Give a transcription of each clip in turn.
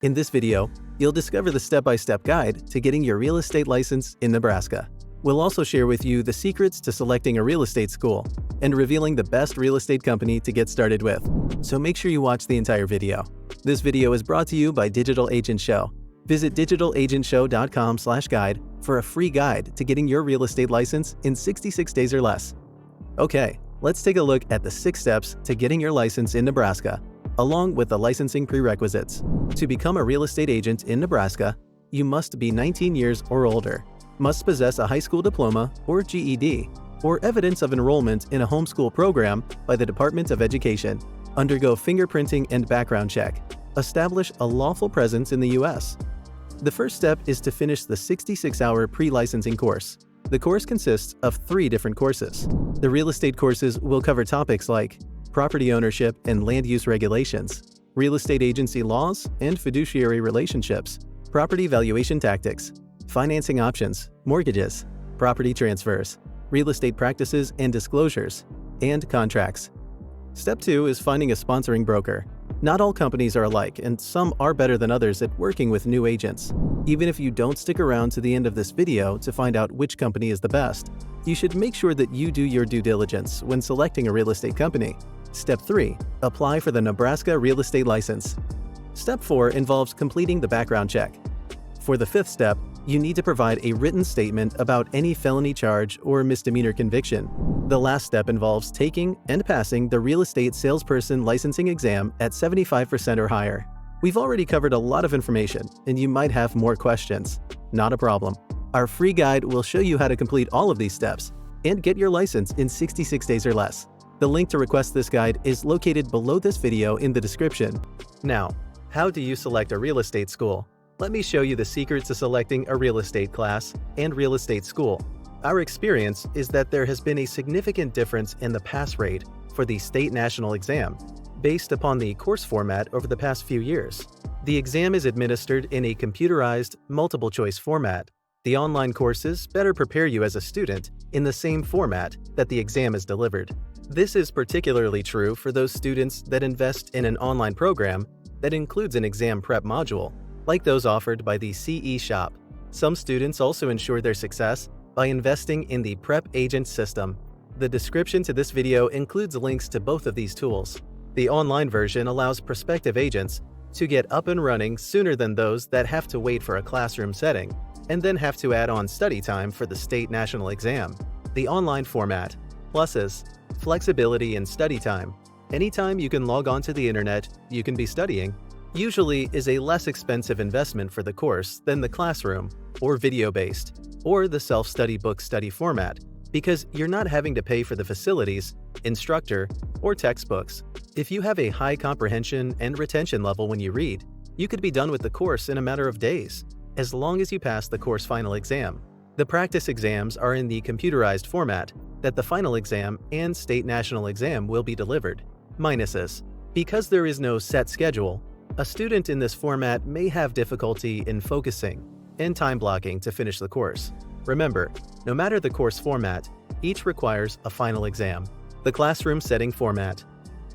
In this video, you'll discover the step-by-step guide to getting your real estate license in Nebraska. We'll also share with you the secrets to selecting a real estate school and revealing the best real estate company to get started with. So make sure you watch the entire video. This video is brought to you by Digital Agent Show. Visit digitalagentshow.com/guide for a free guide to getting your real estate license in 66 days or less. Okay, let's take a look at the 6 steps to getting your license in Nebraska, along with the licensing prerequisites. To become a real estate agent in Nebraska, you must be 19 years or older, must possess a high school diploma or GED, or evidence of enrollment in a homeschool program by the Department of Education, undergo fingerprinting and background check, establish a lawful presence in the U.S. The first step is to finish the 66-hour pre-licensing course. The course consists of 3 different courses. The real estate courses will cover topics like property ownership and land use regulations, real estate agency laws and fiduciary relationships, property valuation tactics, financing options, mortgages, property transfers, real estate practices and disclosures, and contracts. Step 2 is finding a sponsoring broker. Not all companies are alike, and some are better than others at working with new agents. Even if you don't stick around to the end of this video to find out which company is the best, you should make sure that you do your due diligence when selecting a real estate company. Step 3. Apply for the Nebraska Real Estate License. Step 4 involves completing the background check. For the 5th step, you need to provide a written statement about any felony charge or misdemeanor conviction. The last step involves taking and passing the real estate salesperson licensing exam at 75% or higher. We've already covered a lot of information, and you might have more questions. Not a problem. Our free guide will show you how to complete all of these steps and get your license in 66 days or less. The link to request this guide is located below this video in the description. Now, how do you select a real estate school? Let me show you the secrets to selecting a real estate class and real estate school. Our experience is that there has been a significant difference in the pass rate for the state national exam, based upon the course format over the past few years. The exam is administered in a computerized, multiple-choice format. The online courses better prepare you as a student in the same format that the exam is delivered. This is particularly true for those students that invest in an online program that includes an exam prep module, like those offered by the CE Shop. Some students also ensure their success by investing in the Prep Agent system. The description to this video includes links to both of these tools. The online version allows prospective agents to get up and running sooner than those that have to wait for a classroom setting and then have to add on study time for the state national exam. The online format. Pluses: flexibility in study time. Anytime you can log on to the internet, you can be studying. Usually is a less expensive investment for the course than the classroom, or video-based, or the self-study book study format, because you're not having to pay for the facilities, instructor, or textbooks. If you have a high comprehension and retention level when you read, you could be done with the course in a matter of days, as long as you pass the course final exam. The practice exams are in the computerized format that the final exam and state national exam will be delivered. Minuses: because there is no set schedule, a student in this format may have difficulty in focusing and time blocking to finish the course. Remember, no matter the course format, each requires a final exam. The classroom setting format.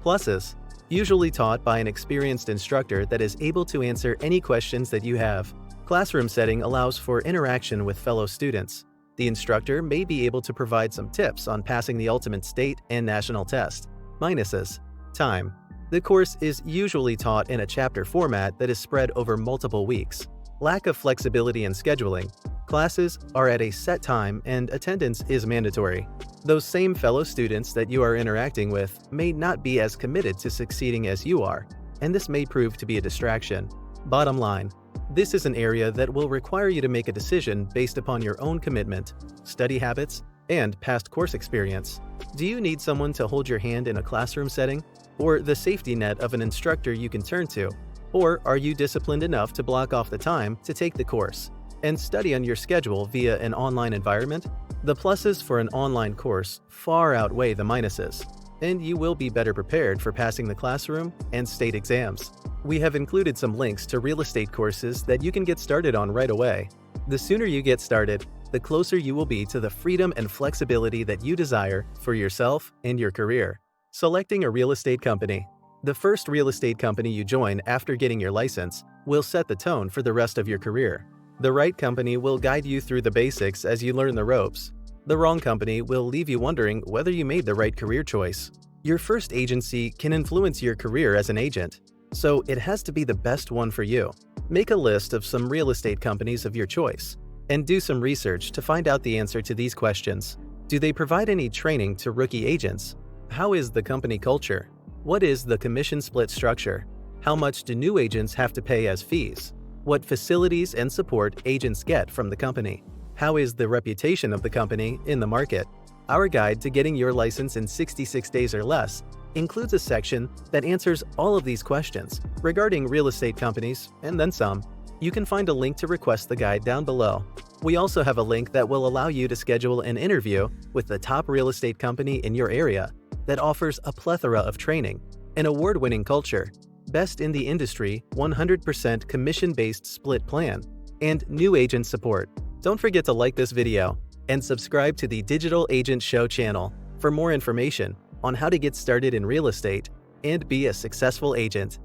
Pluses: usually taught by an experienced instructor that is able to answer any questions that you have. Classroom setting allows for interaction with fellow students. The instructor may be able to provide some tips on passing the ultimate state and national test. Minuses: time. The course is usually taught in a chapter format that is spread over multiple weeks. Lack of flexibility in scheduling. Classes are at a set time and attendance is mandatory. Those same fellow students that you are interacting with may not be as committed to succeeding as you are, and this may prove to be a distraction. Bottom line: this is an area that will require you to make a decision based upon your own commitment, study habits, and past course experience. Do you need someone to hold your hand in a classroom setting, or the safety net of an instructor you can turn to? Or are you disciplined enough to block off the time to take the course and study on your schedule via an online environment? The pluses for an online course far outweigh the minuses, and you will be better prepared for passing the classroom and state exams. We have included some links to real estate courses that you can get started on right away. The sooner you get started, the closer you will be to the freedom and flexibility that you desire for yourself and your career. Selecting a real estate company. The first real estate company you join after getting your license will set the tone for the rest of your career. The right company will guide you through the basics as you learn the ropes. The wrong company will leave you wondering whether you made the right career choice. Your first agency can influence your career as an agent, so it has to be the best one for you. Make a list of some real estate companies of your choice and do some research to find out the answer to these questions. Do they provide any training to rookie agents? How is the company culture? What is the commission split structure? How much do new agents have to pay as fees? What facilities and support agents get from the company? How is the reputation of the company in the market? Our guide to getting your license in 66 days or less includes a section that answers all of these questions regarding real estate companies and then some. You can find a link to request the guide down below. We also have a link that will allow you to schedule an interview with the top real estate company in your area that offers a plethora of training, an award-winning culture, best in the industry 100% commission-based split plan, and new agent support. Don't forget to like this video and subscribe to the Digital Agent Show channel for more information on how to get started in real estate and be a successful agent.